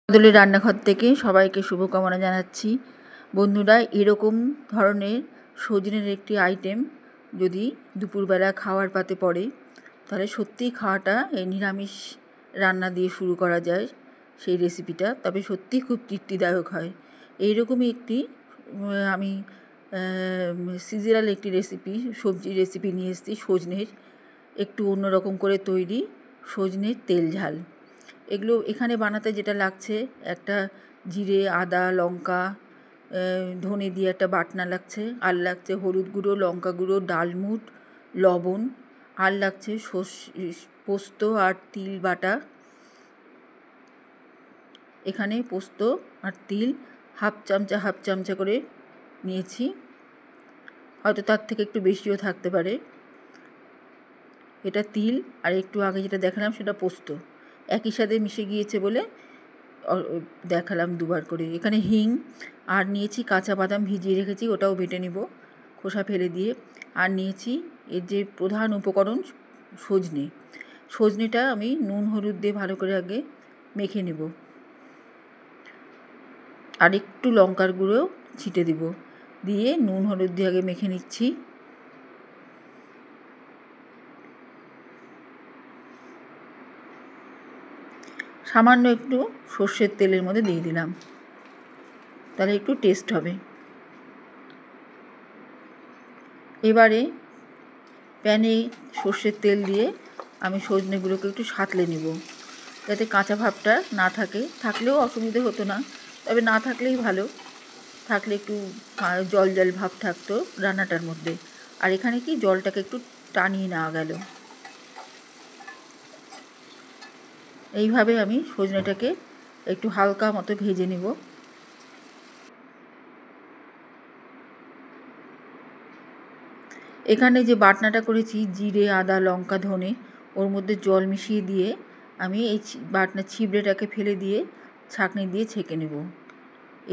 বদলের রান্নাঘর থেকে সবাইকে শুভকামনা জানাচ্ছি। বন্ধুরা, এরকম ধরনের সজনের একটি আইটেম যদি দুপুরবেলা খাওয়ার পাতে পড়ে তাহলে সত্যিই খাওয়াটা এই নিরামিষ রান্না দিয়ে শুরু করা যায় সেই রেসিপিটা, তবে সত্যিই খুব তৃপ্তিদায়ক হয়। এইরকমই একটি আমি সিজনাল একটি রেসিপি, সবজির রেসিপি নিয়ে এসেছি। সজনের একটু অন্যরকম করে তৈরি সজনের তেল ঝাল। এগুলো এখানে বানাতে যেটা লাগছে, একটা জিরে, আদা, লঙ্কা, ধনে দিয়ে একটা বাটনা লাগছে, আর লাগছে হলুদ গুঁড়ো, লঙ্কা গুঁড়ো, ডালমুট, লবণ, আর লাগছে পোস্ত আর তিল বাটা। এখানে পোস্ত আর তিল হাফ চামচা করে নিয়েছি, হয়তো তার থেকে একটু বেশিও থাকতে পারে। এটা তিল, আর একটু আগে যেটা দেখালাম সেটা পোস্ত, একই সাথে মিশে গিয়েছে বলে দেখালাম দুবার করে। এখানে হিং আর নিয়েছি কাঁচা বাদাম ভিজিয়ে রেখেছি, ওটাও বেটে নিব খোসা ফেলে দিয়ে। আর নিয়েছি এর যে প্রধান উপকরণ সজনেটা আমি নুন হলুদ দিয়ে ভালো করে আগে মেখে নেব, আর একটু লঙ্কার গুঁড়ো ছিটে দিব, দিয়ে নুন হলুদ দিয়ে আগে মেখে নিচ্ছি। সামান্য একটু সর্ষের তেলের মধ্যে দিয়ে দিলাম, তাহলে একটু টেস্ট হবে। এবারে প্যানে সর্ষের তেল দিয়ে আমি সজনেগুলোকে একটু সাঁতলে নেব, যাতে কাঁচা ভাবটা না থাকে। থাকলেও অসুবিধে হতো না, তবে না থাকলেই ভালো। থাকলে একটু জল জল ভাব থাকতো রান্নাটার মধ্যে। আর এখানে কি জলটাকে একটু টানিয়ে নেওয়া গেল। এইভাবে আমি সজনেটাকে একটু হালকা মতো ভেজে নেব। এখানে যে বাটনাটা করেছি জিরে, আদা, লঙ্কা, ধনে, ওর মধ্যে জল মিশিয়ে দিয়ে আমি এই বাটনার ছিবড়েটাকে ফেলে দিয়ে ছাঁকনি দিয়ে ছেঁকে নেব।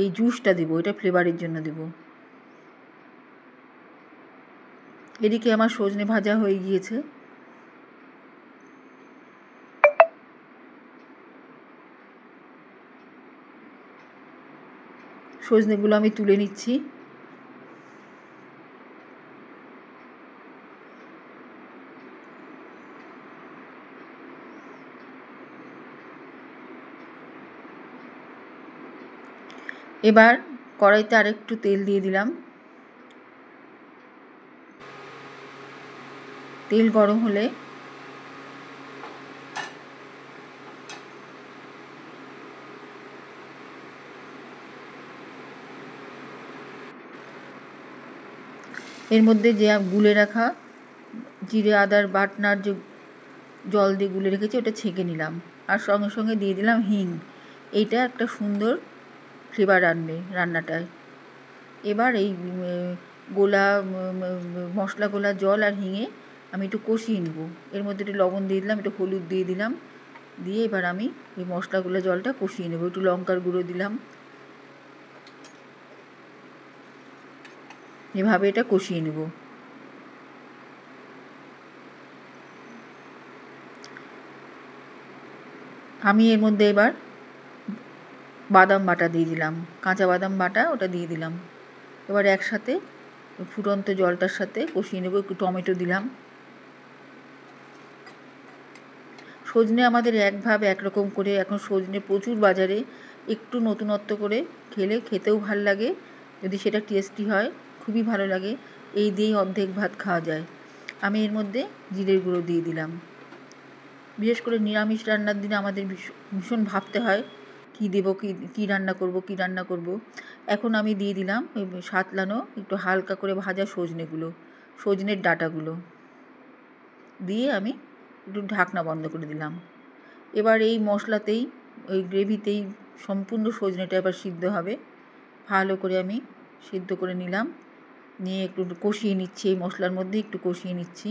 এই জুসটা দেবো, এটা ফ্লেভারের জন্য দেব। এদিকে আমার সজনে ভাজা হয়ে গিয়েছে। সজনেগুলো আমি তুলে নিচ্ছি। এবার কড়াইতে আরেকটু তেল দিয়ে দিলাম। তেল গরম হলে এর মধ্যে যে গুলে রাখা জিরে আদার বাটনার যে জল দিয়ে গুলে রেখেছি ওটা ছেঁকে নিলাম, আর সঙ্গে সঙ্গে দিয়ে দিলাম হিং। এইটা একটা সুন্দর ফ্লেভার আনবে রান্নাটায়। এবার এই মশলা গোলা জল আর হিঙে আমি একটু কষিয়ে নেব। এর মধ্যে একটু লবণ দিয়ে দিলাম, একটু হলুদ দিয়ে দিলাম, দিয়ে এবার আমি এই মশলাগুলো জলটা কষিয়ে নেব। একটু লঙ্কার গুঁড়ো দিলাম, এভাবে এটা কষিয়ে নেব। আমি এর মধ্যে এবার বাদাম বাটা দিয়ে দিলাম, কাঁচা বাদাম বাটা, ওটা দিয়ে দিলাম। এবার একসাথে ফুটন্ত জলটার সাথে কষিয়ে নেব। একটু টমেটো দিলাম। সজনে আমাদের একরকম করে, এখন সজনে প্রচুর বাজারে, একটু নতুনত্ব করে খেলে খেতেও ভাল লাগে। যদি সেটা টেস্টি হয় খুবই ভালো লাগে। এই দিয়েই অর্ধেক ভাত খাওয়া যায়। আমি এর মধ্যে জিরের গুঁড়ো দিয়ে দিলাম। বিশেষ করে নিরামিষ রান্নার দিনে আমাদের ভীষণ ভাবতে হয় কী দেবো, কী রান্না করব। এখন আমি দিয়ে দিলাম ওই সাতলানো একটু হালকা করে ভাজা সজনের ডাঁটাগুলো দিয়ে আমি একটু ঢাকনা বন্ধ করে দিলাম। এবার এই মশলাতেই, ওই গ্রেভিতেই সম্পূর্ণ সজনেটা এবার সিদ্ধ হবে। ভালো করে আমি সিদ্ধ করে নিলাম, নিয়ে একটু কষিয়ে নিচ্ছি, এই মশলার মধ্যে একটু কষিয়ে নিচ্ছি।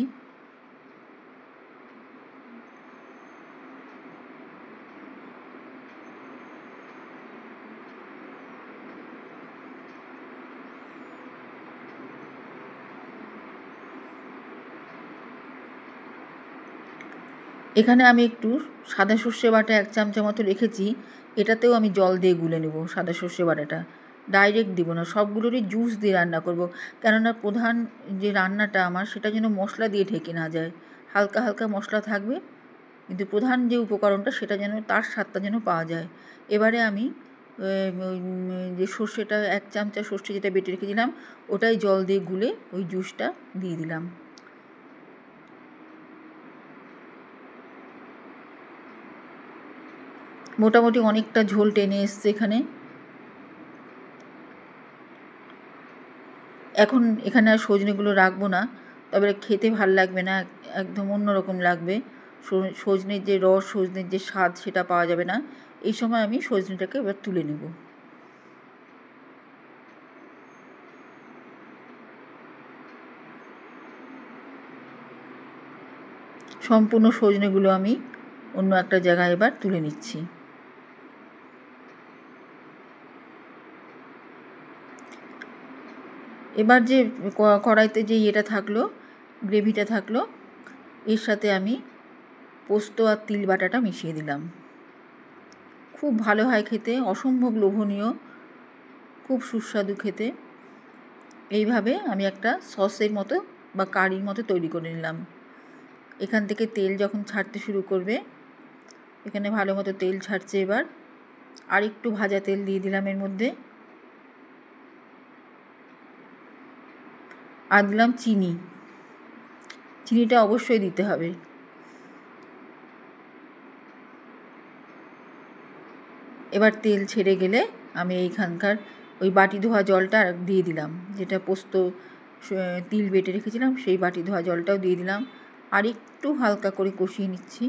এখানে আমি একটু সাদা সর্ষে বাটা 1 চামচা মতো রেখেছি, এটাতেও আমি জল দিয়ে গুলে নেব সাদা সর্ষে বাটাটা, ডাইরেক্ট দিব না, সবগুলোরই জুস দিয়ে রান্না করব। কেননা প্রধান যে রান্নাটা আমার সেটা যেন মশলা দিয়ে ঢেকে না যায়, হালকা হালকা মশলা থাকবে, কিন্তু প্রধান যে উপকরণটা সেটা যেন তার স্বাদটা যেন পাওয়া যায়। এবারে আমি যে সর্ষেটা 1 চামচা সর্ষে যেটা বেটে রেখেছিলাম ওটাই জল দিয়ে গুলে ওই জুসটা দিয়ে দিলাম। মোটামুটি অনেকটা ঝোল টেনে এসছে এখানে। এখন এখানে আর সজনেগুলো রাখবো না, তবে খেতে ভাল লাগবে না, একদম অন্যরকম লাগবে। সজনের যে রস, সজনের যে স্বাদ সেটা পাওয়া যাবে না। এই সময় আমি সজনেটাকে এবার তুলে নেব। সম্পূর্ণ সজনেগুলো আমি অন্য একটা জায়গায় এবার তুলে নিচ্ছি। এবার যে কড়াইতে যে ইয়েটা থাকলো, গ্রেভিটা থাকলো, এর সাথে আমি পোস্ত আর তিল বাটাটা মিশিয়ে দিলাম। খুব ভালো হয় খেতে, অসম্ভব লোভনীয়, খুব সুস্বাদু খেতে। এইভাবে আমি একটা সসের মতো বা কারির মতো তৈরি করে নিলাম। এখান থেকে তেল যখন ছাড়তে শুরু করবে, এখানে ভালো মতো তেল ছাড়ছে, এবার আর একটু ভাজা তেল দিয়ে দিলাম এর মধ্যে, আর দিলাম চিনি। চিনিটা অবশ্যই দিতে হবে। এবার তেল ছেড়ে গেলে আমি এইখানকার ওই বাটি ধোয়া জলটা দিয়ে দিলাম, যেটা পোস্ত তিল বেটে রেখেছিলাম সেই বাটি ধোয়া জলটাও দিয়ে দিলাম, আর একটু হালকা করে কষিয়ে নিচ্ছি।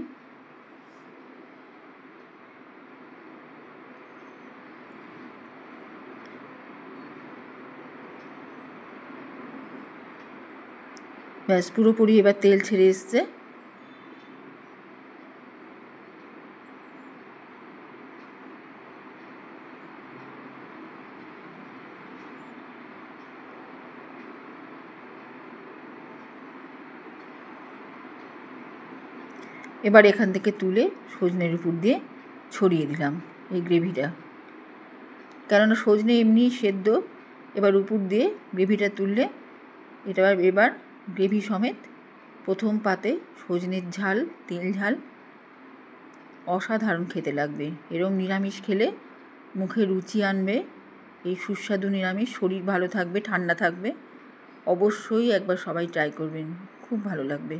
ব্যাস পুরোপুরি এবার তেল ছেড়ে এসছে। এবার এখান থেকে তুলে সজনের উপর দিয়ে ছড়িয়ে দিলাম এই গ্রেভিটা, কেননা সজনে এমনি সেদ্ধ। এবার উপর দিয়ে গ্রেভিটা তুললে এটা এবার গ্রেভি সমেত প্রথম পাতে সজনের ঝাল, তেল ঝাল, অসাধারণ খেতে লাগবে। এরম নিরামিষ খেলে মুখে রুচি আনবে। এই সুস্বাদু নিরামিষ, শরীর ভালো থাকবে, ঠান্ডা থাকবে। অবশ্যই একবার সবাই ট্রাই করবেন, খুব ভালো লাগবে।